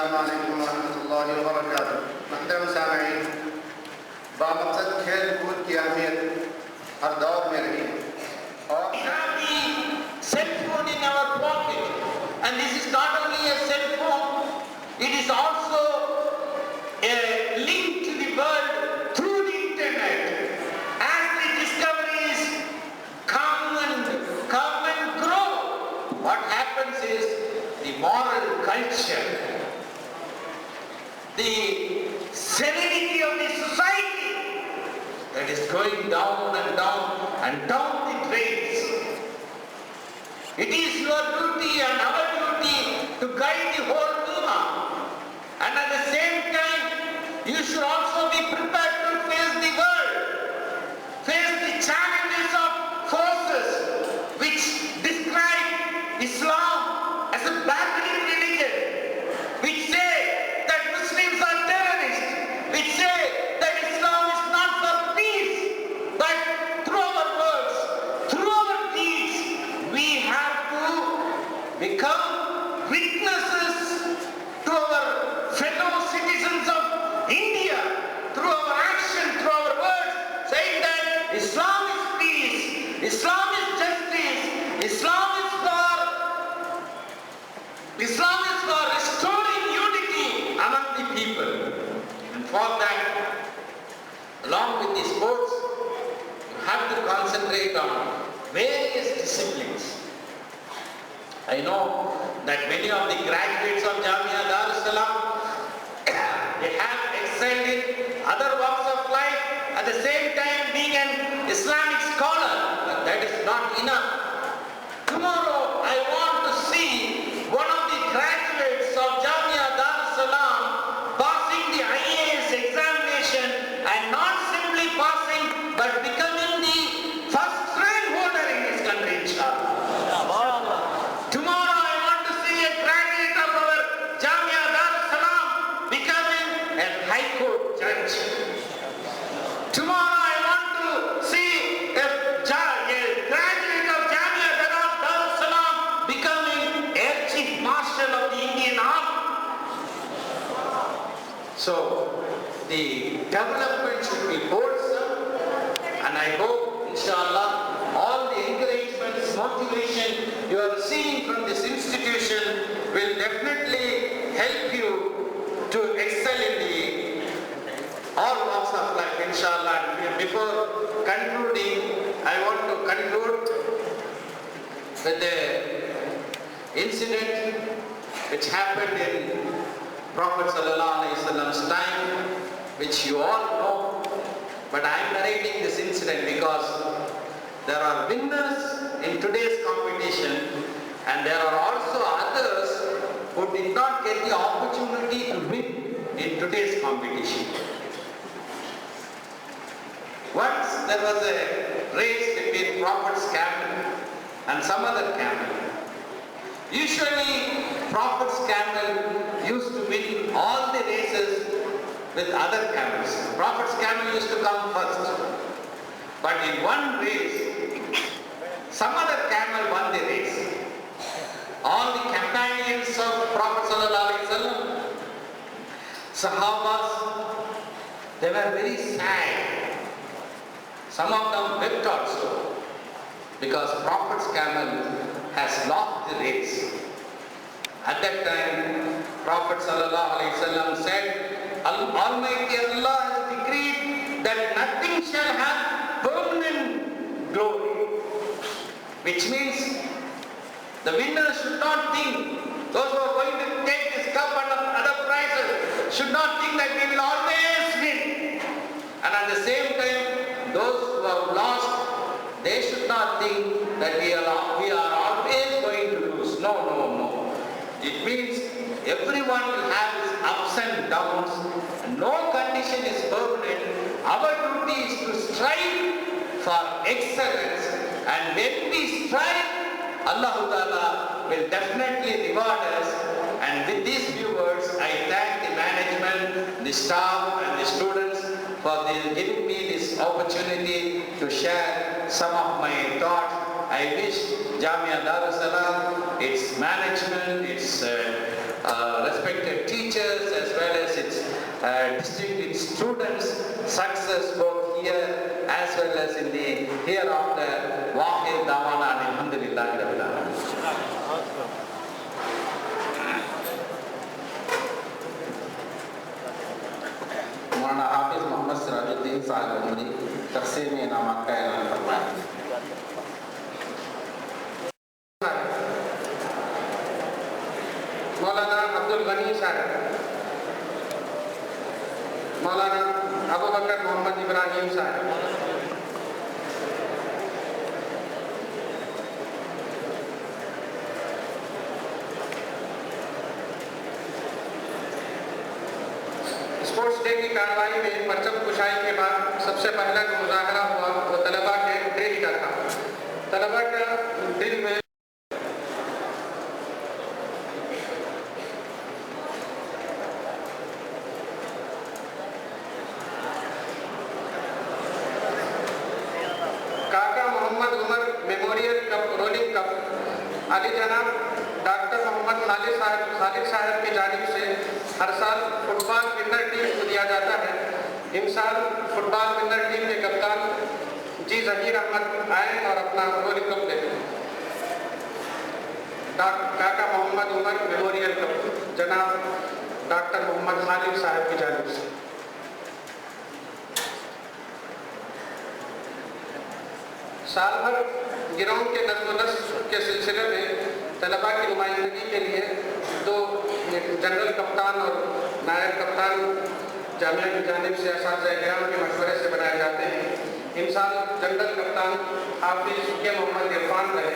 अस्सलाम वालेकुम रहमतुल्लाहि व बरकातुहू। मुहतरम सामईन, बामक़सद खेल कूद की अहमियत हर दौर में रही है और we have the cell phone in our pocket, and this is not only a cell phone, it is also a link to the world through the internet. As the discoveries come and grow, what happens is the moral culture, the serenity of the society, that is going down and down and down the drains. It is your duty and our duty to guide the whole ummah. And at the same time, you should also be prepared to face the world, face the challenges of forces which describe Islam as a barbaric religion, which say that Muslims are terrorists, which say that Islam is not for peace, but through our words, through our deeds, we have to become witnesses to our fellow citizens of India, through our action, through our words, saying that Islam is peace, Islam is justice, Islam is for restoring unity among the people. And for that, along with the sports, you have to concentrate on various disciplines. I know that many of the graduates of Jamia Darussalam, they have excelled in other walks of life, at the same time being an Islamic scholar, but that is not enough. Tomorrow I want to see one of the graduates of Jamia Darussalam passing the IAS examination, and not simply passing but becoming the first rank holder in this country, inshallah. Tomorrow I want to see a graduate of our Jamia Darussalam becoming a high court judge. Tomorrow I want to see a graduate of Jamia Darussalam becoming Air Chief Marshal of the Indian Army. So the development should be wholesome, and I hope, inshallah, all the encouragements, motivation you are seeing from this institution will definitely help you to excel in the all walks of life, inshallah. And before concluding, I want to conclude with the incident which happened in Prophet ﷺ's time, which you all know, but I am narrating this incident because there are winners in today's competition, and there are also others who did not get the opportunity to win in today's competition. Once there was a race between Prophet's camel and some other camel. Usually Prophet's camel used to win all the races with other camels. Prophet's camel used to come first. But in one race, some other camel won the race. All the companions of Prophet ﷺ, Sahabas, they were very sad. Some of them wept also, because Prophet's camel has lost the race. At that time, Prophet ﷺ said, Almighty Allah has decreed that nothing shall have permanent glory. Which means the winners should not think, those who are going to take this cup and other prizes should not think that we will always win. And at the same time, those who have lost, they should not think that we are always going to lose. No. It means everyone will have his ups and downs, and no condition is permanent. Our duty is to strive for excellence, and when we strive, Allah Ta'ala will definitely reward us. And with these few words, I thank the management, the staff and the students for giving me this opportunity to share some of my thoughts I wish Jamia Darussalam, its management, its respected teachers as well as its distinguished students success both here as well as in the hereafter. Wahid dawana alhamdulillahi rabbil alamin. मौलाना हाफिज मोहम्मद सिराजुद्दीन साहब उमरी तक़सीम इनामात का ऐलान फरमाएं। मौलाना अब्दुल गनी साहब, मौलाना अबू बकर मोहम्मद इब्राहिम साहब, sports day की कार्रवाई में परचम कुशाई के बाद सबसे पहला जो मुजाहरा हुआ वो तलबा के ड्रिल का था। तलबा का ड्रिल में Kaka Mohammad Umar memorial cup rolling cup Ali जनाब डॉक्टर मोहम्मद खालिद साहब की जानिब से हर साल फुटबॉल विनर टीम को दिया जाता है। इन साल फुटबॉल विनर टीम के कप्तान जी जहीर अहमद आए और अपना रोलिंग कप ले। काका मोहम्मद उमर मेमोरियल कप जनाब डॉक्टर मोहम्मद खालिद साहब की जानिब से। साल भर गिरोह के नज़्म-ओ-नस्र के सिलसिले में तलबा की नुमाइंदगी के लिए 2 जनरल कप्तान और नायब कप्तान जामिया की जानिब से असातिज़ा-ए-किराम के मशवरे से बनाए जाते हैं। इन साल जनरल कप्तान हाफिज के मोहम्मद इरफान रहे।